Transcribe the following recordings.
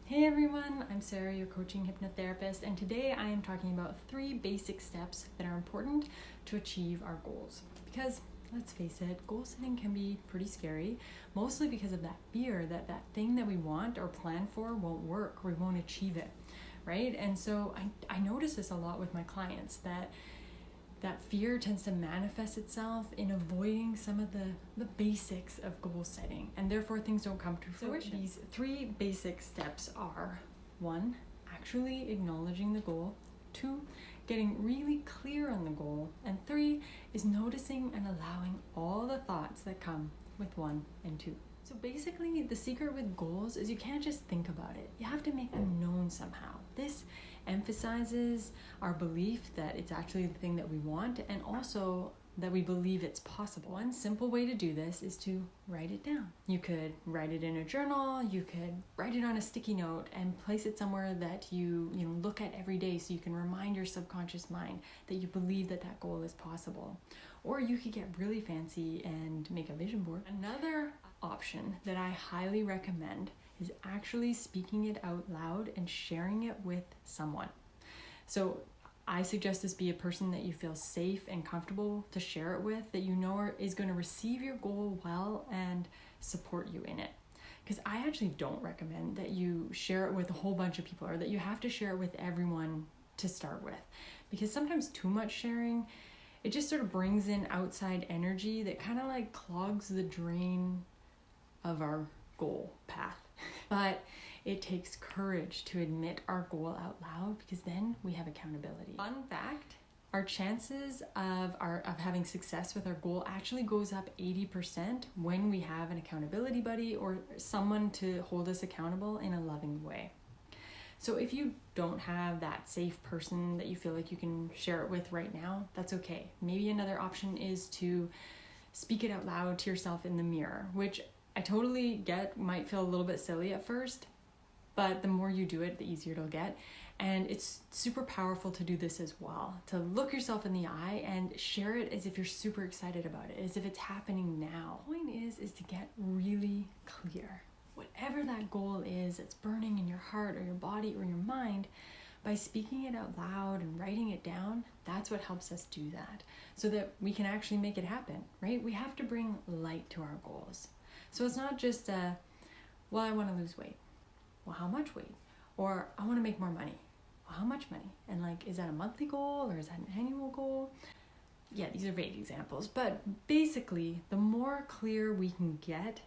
Hey everyone, I'm Sarah, your coaching hypnotherapist, and today I am talking about 3 basic steps that are important to achieve our goals. Because let's face it, goal setting can be pretty scary, mostly because of that fear that that thing that we want or plan for won't work, we won't achieve it, right? And so I notice this a lot with my clients, that fear tends to manifest itself in avoiding some of the basics of goal setting, and therefore things don't come to fruition. So these 3 basic steps are: 1, actually acknowledging the goal; 2, getting really clear on the goal; and 3 is noticing and allowing all the thoughts that come with 1 and 2. So basically, the secret with goals is you can't just think about it. You have to make them known somehow. This emphasizes our belief that it's actually the thing that we want, and also that we believe it's possible. One simple way to do this is to write it down. You could write it in a journal, you could write it on a sticky note and place it somewhere that you look at every day, so you can remind your subconscious mind that you believe that that goal is possible. Or you could get really fancy and make a vision board. Another option that I highly recommend is actually speaking it out loud and sharing it with someone. So I suggest this be a person that you feel safe and comfortable to share it with, that you know is going to receive your goal well and support you in it. Because I actually don't recommend that you share it with a whole bunch of people, or that you have to share it with everyone to start with. Because sometimes too much sharing, it just sort of brings in outside energy that kind of like clogs the drain of our goal path. But it takes courage to admit our goal out loud, because then we have accountability. Fun fact, our chances of having success with our goal actually goes up 80% when we have an accountability buddy or someone to hold us accountable in a loving way. So if you don't have that safe person that you feel like you can share it with right now, that's okay. Maybe another option is to speak it out loud to yourself in the mirror, which I totally get might feel a little bit silly at first, but the more you do it, the easier it'll get. And it's super powerful to do this as well, to look yourself in the eye and share it as if you're super excited about it, as if it's happening now. The point is to get really clear. Whatever that goal is that's burning in your heart or your body or your mind, by speaking it out loud and writing it down, that's what helps us do that, so that we can actually make it happen, right? We have to bring light to our goals. So it's not just I want to lose weight. Well, how much weight? Or I want to make more money. Well, how much money? And is that a monthly goal or is that an annual goal? Yeah, these are vague examples, but basically the more clear we can get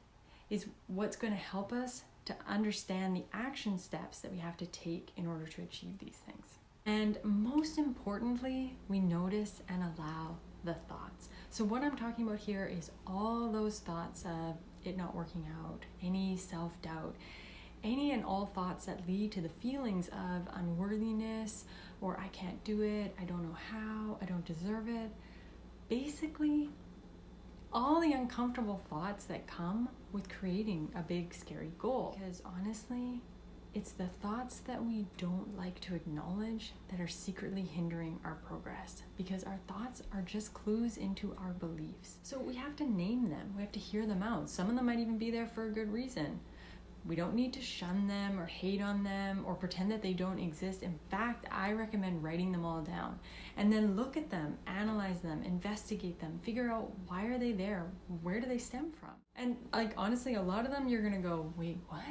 is what's going to help us to understand the action steps that we have to take in order to achieve these things. And most importantly, we notice and allow the thoughts. So what I'm talking about here is all those thoughts of it not working out, any self-doubt, any and all thoughts that lead to the feelings of unworthiness, or I can't do it, I don't know how, I don't deserve it. Basically, all the uncomfortable thoughts that come with creating a big, scary goal. Because honestly, it's the thoughts that we don't like to acknowledge that are secretly hindering our progress, because our thoughts are just clues into our beliefs. So we have to name them, we have to hear them out. Some of them might even be there for a good reason. We don't need to shun them or hate on them or pretend that they don't exist. In fact, I recommend writing them all down and then look at them, analyze them, investigate them, figure out why are they there, where do they stem from. And honestly, a lot of them you're gonna go, wait, what?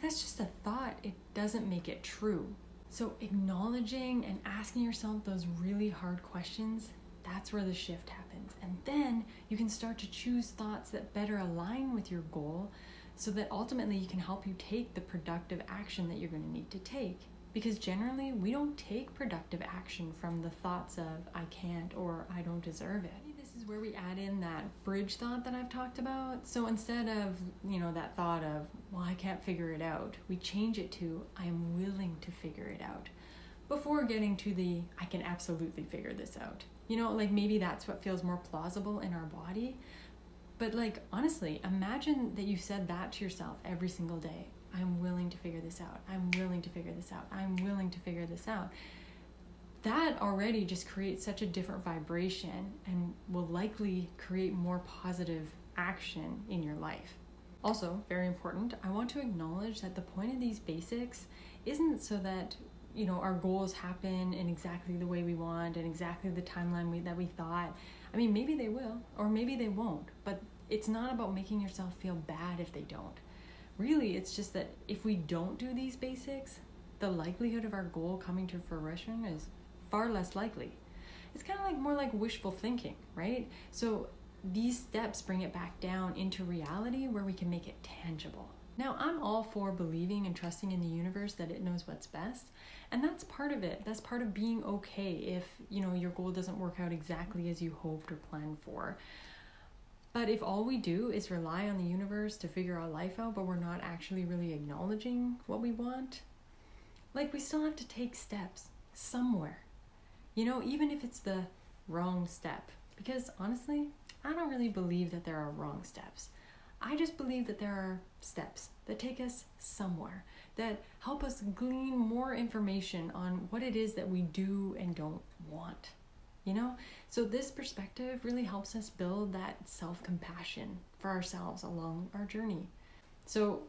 That's just a thought. It doesn't make it true. So acknowledging and asking yourself those really hard questions, that's where the shift happens. And then you can start to choose thoughts that better align with your goal, so that ultimately you can help you take the productive action that you're going to need to take. Because generally, we don't take productive action from the thoughts of I can't or I don't deserve it. This is where we add in that bridge thought that I've talked about. So instead of, that thought of, well, I can't figure it out, we change it to I am willing to figure it out, before getting to the I can absolutely figure this out. Maybe that's what feels more plausible in our body. But honestly, imagine that you said that to yourself every single day. I'm willing to figure this out. I'm willing to figure this out. I'm willing to figure this out. That already just creates such a different vibration and will likely create more positive action in your life. Also, very important, I want to acknowledge that the point of these basics isn't so that our goals happen in exactly the way we want and exactly the timeline that we thought. I mean, maybe they will, or maybe they won't, but it's not about making yourself feel bad if they don't. Really, it's just that if we don't do these basics, the likelihood of our goal coming to fruition is far less likely. It's kind of like more like wishful thinking, right? So these steps bring it back down into reality where we can make it tangible. Now, I'm all for believing and trusting in the universe that it knows what's best. And that's part of it. That's part of being okay if, your goal doesn't work out exactly as you hoped or planned for. But if all we do is rely on the universe to figure our life out, but we're not actually really acknowledging what we want, we still have to take steps somewhere. Even if it's the wrong step. Because honestly, I don't really believe that there are wrong steps. I just believe that there are steps that take us somewhere, that help us glean more information on what it is that we do and don't want. So this perspective really helps us build that self-compassion for ourselves along our journey. So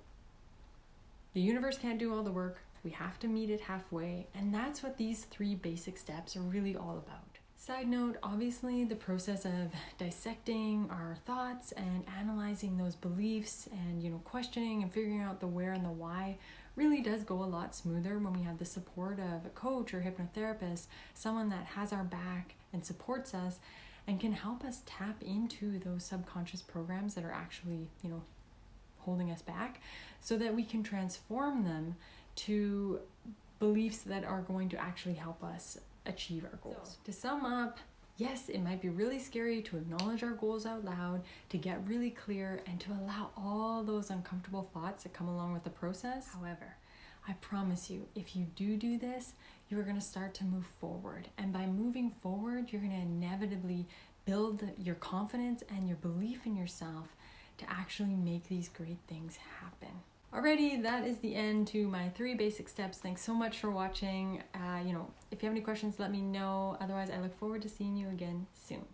the universe can't do all the work. We have to meet it halfway, and that's what these 3 basic steps are really all about. Side note, obviously the process of dissecting our thoughts and analyzing those beliefs and questioning and figuring out the where and the why really does go a lot smoother when we have the support of a coach or hypnotherapist, someone that has our back and supports us and can help us tap into those subconscious programs that are actually, holding us back, so that we can transform them to beliefs that are going to actually help us achieve our goals. So, to sum up, yes, it might be really scary to acknowledge our goals out loud, to get really clear, and to allow all those uncomfortable thoughts that come along with the process. However, I promise you, if you do this, you're going to start to move forward. And by moving forward, you're going to inevitably build your confidence and your belief in yourself to actually make these great things happen. Alrighty, that is the end to my 3 basic steps. Thanks so much for watching. If you have any questions, let me know. Otherwise, I look forward to seeing you again soon.